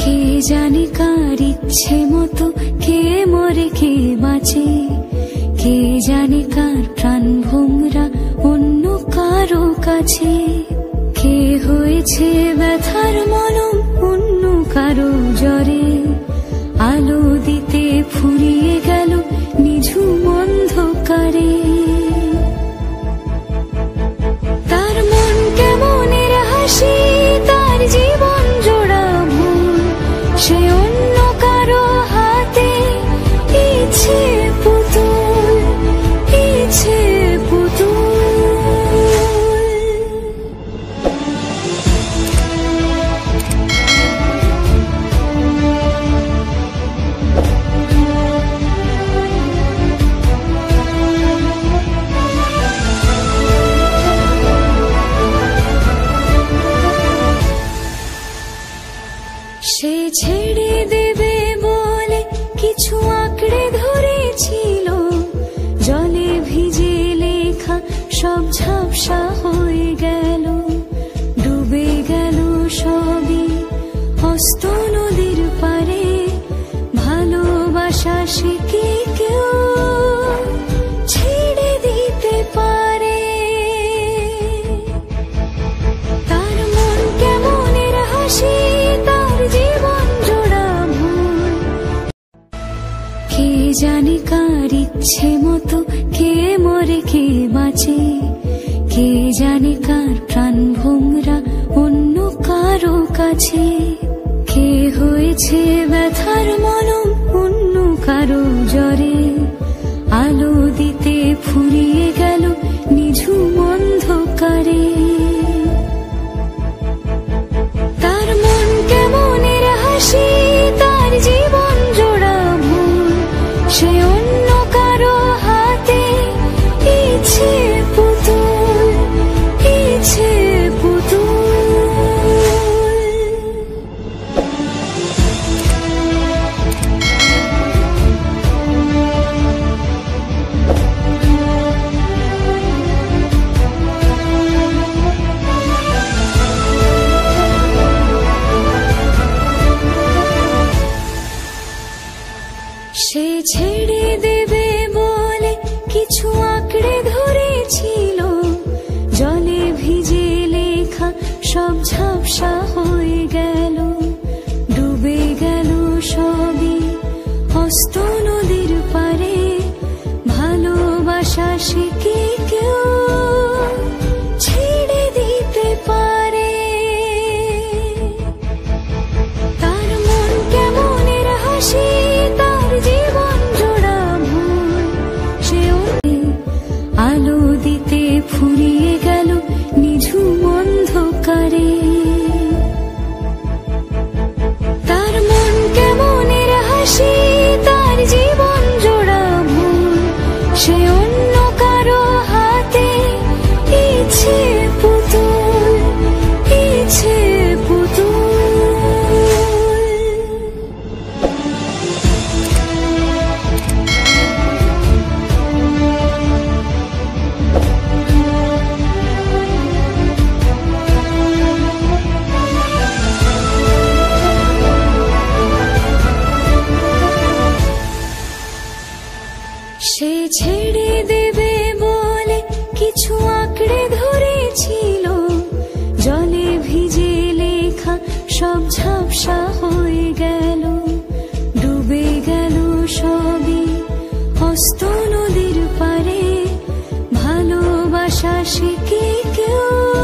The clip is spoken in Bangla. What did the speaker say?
কে জানে কার ইচ্ছে মতো কে মরে কে বাঁচে, কে জানে কার প্রাণ ভোমরা অন্য কারো কাছে। কে হয়েছে ব্যথার মলম অন্য কারো জ্বরে, আলো দিতে ফুরিয়ে গেল নিঝুম অন্ধকারে। তার মন কেমনের হাসি, তার জীবন জোড়া ভুল, সে অন্য কারো হাতে ইচ্ছে পুতুল, ইচ্ছে পুতুল। সে ছেড়ে দেবে বলে কিছু আঁকড়ে ধরেছিল, জলে ভিজে লেখা সব ঝাপসা হয়ে গেল, ডুবে গেল সবই অস্ত নদীর পারে। ভালোবাসা সে কি কেউ ছেড়ে দিতে পারে? তার মন কেমনের হাসি, কে জানে কার ইচ্ছে মতো কে মরে কে বাঁচে, কে জানে কার প্রাণ ভোমরা অন্য কারো কাছে। কে হয়েছে ব্যথার মলম অন্য কারো জ্বরে, আলো দিতে ফুরিয়ে গেল নিঝুম অন্ধকারে। তার মন কেমনের হাসি, তার জীবন জোড়া ভুল, সে অন্য কারো হাতে ইচ্ছে পুতুল, ইচ্ছে পুতুল। সে ছেড়ে দেবে বলে কিছু আঁকড়ে ধরেছিল, জলে ভিজে লেখা সব ঝাপসা হয়ে গেল, ডুবে গেল সবই অস্ত নদীর পারে। ভালোবাসা সে কি কেউ ছেড়ে দিতে পারে? তার মন কেমনের হাসি, জীবন জোড়া ভুল, সে আলো দিতে ফুরিয়ে গেল নিঝুম অন্ধকারে। তার মন কেমনের হাসি, তার জীবন জোড়া ভুল, সে অন্য কারো হাতে ইচ্ছে পুতুল, ইচ্ছে পুতুল। সে ছেড়ে দেবে বলে কিছু আঁকড়ে ধরেছিল, জলে ভিজে লেখা সব ঝাপসা হয়ে গেল, ডুবে গেল সবই অস্ত নদীর পারে। ভালোবাসা সে কি কেউ